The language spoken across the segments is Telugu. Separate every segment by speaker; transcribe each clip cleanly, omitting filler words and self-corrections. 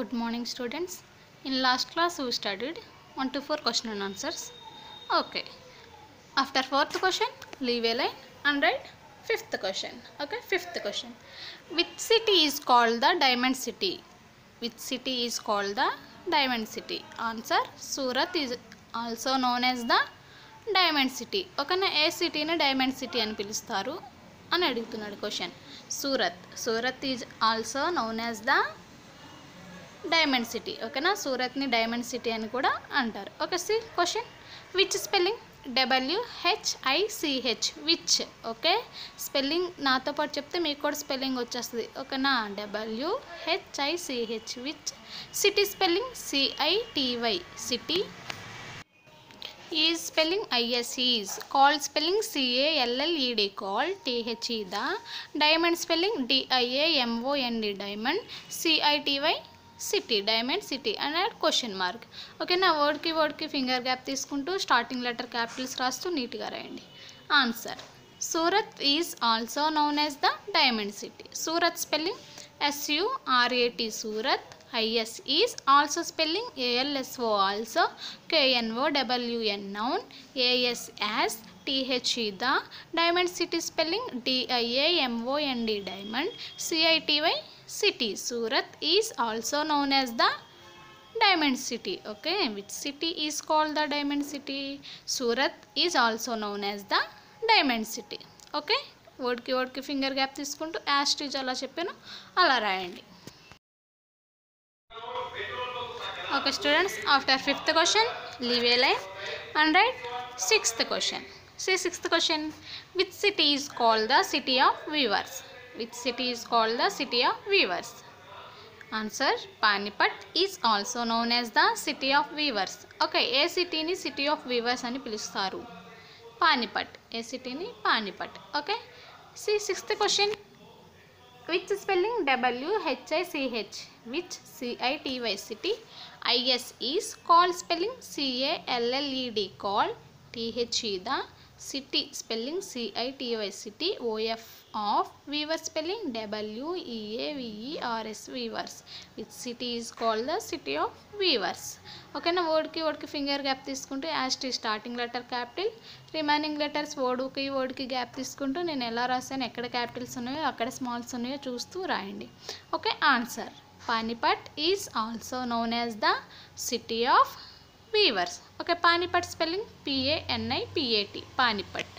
Speaker 1: Good morning, students. In last class we studied 1 to 4 question and answers. Okay. After fourth question, leave a line and write fifth question. Okay, fifth question. Which city is called the Diamond City? Which city is called the Diamond City? Answer: Surat is also known as the Diamond City. ఓకేనా, ఏ సిటీని డైమండ్ సిటీ అని పిలుస్తారు అని అడుగుతున్నాడు question. Surat is also known as the diamond city. ఓకేనా, సూరత్ని డైమండ్ సిటీ అని కూడా అంటారు. Okay, see question. Which spelling? WHICH, which. Okay, spelling నాతో పాటు చెప్తే మీకు కూడా స్పెల్లింగ్ వచ్చేస్తుంది. ఓకేనా, WHICH, which. City spelling CITY, city. Is spelling IS, is. Call spelling CALLED, call. THE, the. Diamond spelling DIAMOND, diamond. CITY, city, diamond city and add question mark. ఓకేనా, వర్డ్కి ఫింగర్ గ్యాప్ తీసుకుంటూ స్టార్టింగ్ లెటర్ క్యాపిటల్స్ రాస్తూ నీట్గా రాయండి. Answer: Surat is also known as the diamond city. Surat spelling SURAT, Surat. IS is also spelling ALSO, also. KNOWN, known. AS as. THE, the. Diamond city spelling DIAMOND, diamond. CITY, city. Surat is also known as the diamond city. Okay, which city is called the diamond city? Surat is also known as the diamond city. Okay, వర్డ్కి ఫింగర్ గ్యాప్ తీసుకుంటూ యాస్టీజ్ అలా చెప్పాను అలా రాయండి. Okay students, after fifth question leave a line and write sixth question. See sixth question. Which city is called the city of weavers? Which city is called the city of weavers? Answer: Panipat is also known as the city of weavers. Okay, ఏ సిటీని సిటీ ఆఫ్ వీవర్స్ అని పిలుస్తారు? పానిపట్. ఏ సిటీని? Panipat. Okay, see sixth question. Which spelling? WHICH, which. CITY, city. IS is. Call spelling CALLED, call. THE, the. City spelling CITY, city. OF of. Weaver spelling WEAVERS, weavers. Which city is called the city of weavers. ఓకేనా, వర్డ్కి ఫింగర్ గ్యాప్ తీసుకుంటూ యాస్ట్ starting letter capital, remaining letters వర్డ్కి గ్యాప్ తీసుకుంటూ నేను ఎలా రాశాను, ఎక్కడ క్యాపిటల్స్ ఉన్నాయో అక్కడ స్మాల్స్ ఉన్నాయో చూస్తూ రాయండి. Okay, answer: Panipat is also known as the city of weavers. Okay, Panipat spelling PANIPAT, Panipat.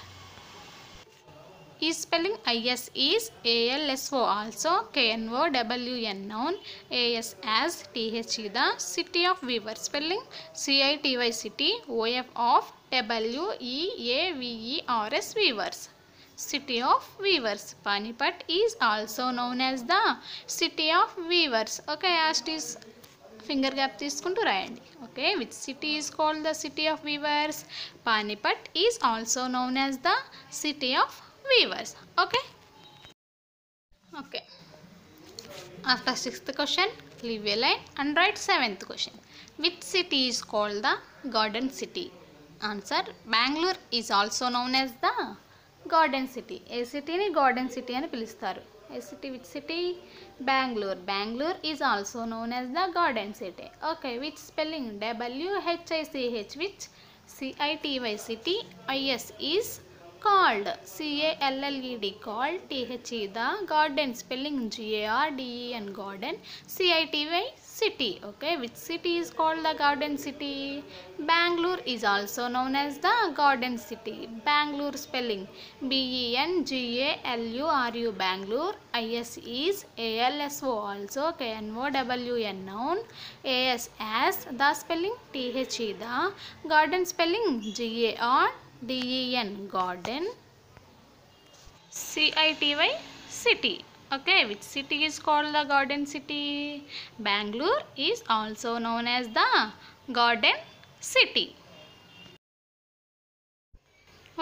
Speaker 1: ఈ spelling IS is ALSO, also. KNOWN, known. AS as. THE, the. City of weaver spelling CITY, city. OF of. WEAVERS, weavers. City of weavers. Panipat is also known as the city of weavers. Okay, as it is finger gap తీసుకుంటూ రాయండి. Okay, which city is called the city of weavers? Panipat is also known as the city of weavers. Okay, after sixth question leave a line and write seventh question. Which city is called the garden city? Answer: Bengaluru is also known as the garden city. ఏ సిటీని గార్డెన్ సిటీ అని పిలుస్తారు? ఏ city? Which city? Bengaluru is also known as the garden city. Okay, which spelling? WHICH, which. CITY, city. IS is called. CALLED, called. THE, the. Garden spelling GARDEN, garden. CITY, city. Okay, which city is called the garden city? Bengaluru is also known as the garden city. Bengaluru spelling BENGALURU, Bengaluru. IS is ALSO, also. KNOWN, known. AS as. The spelling THE, the. Garden spelling GARDEN, garden. CITY, city. Okay, which city is called the garden city? Bangalore is also known as the garden city.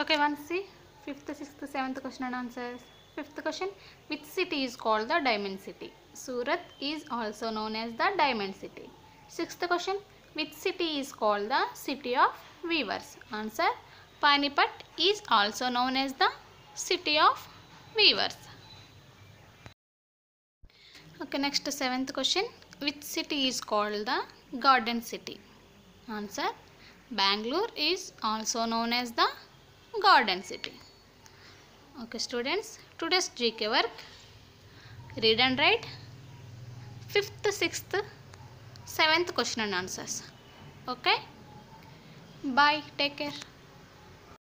Speaker 1: Okay, once see fifth, sixth, seventh question and answers. Fifth question. Which city is called the diamond city? Surat is also known as the diamond city. Sixth question. Which city is called the city of weavers? Answer: Panipat is also known as the city of weavers. Okay, next seventh question. which city is called the Garden City? Answer: Bangalore is also known as the Garden City. Okay students, today's GK work: read and write 5th, 6th, 7th question and answers. Okay, bye, take care.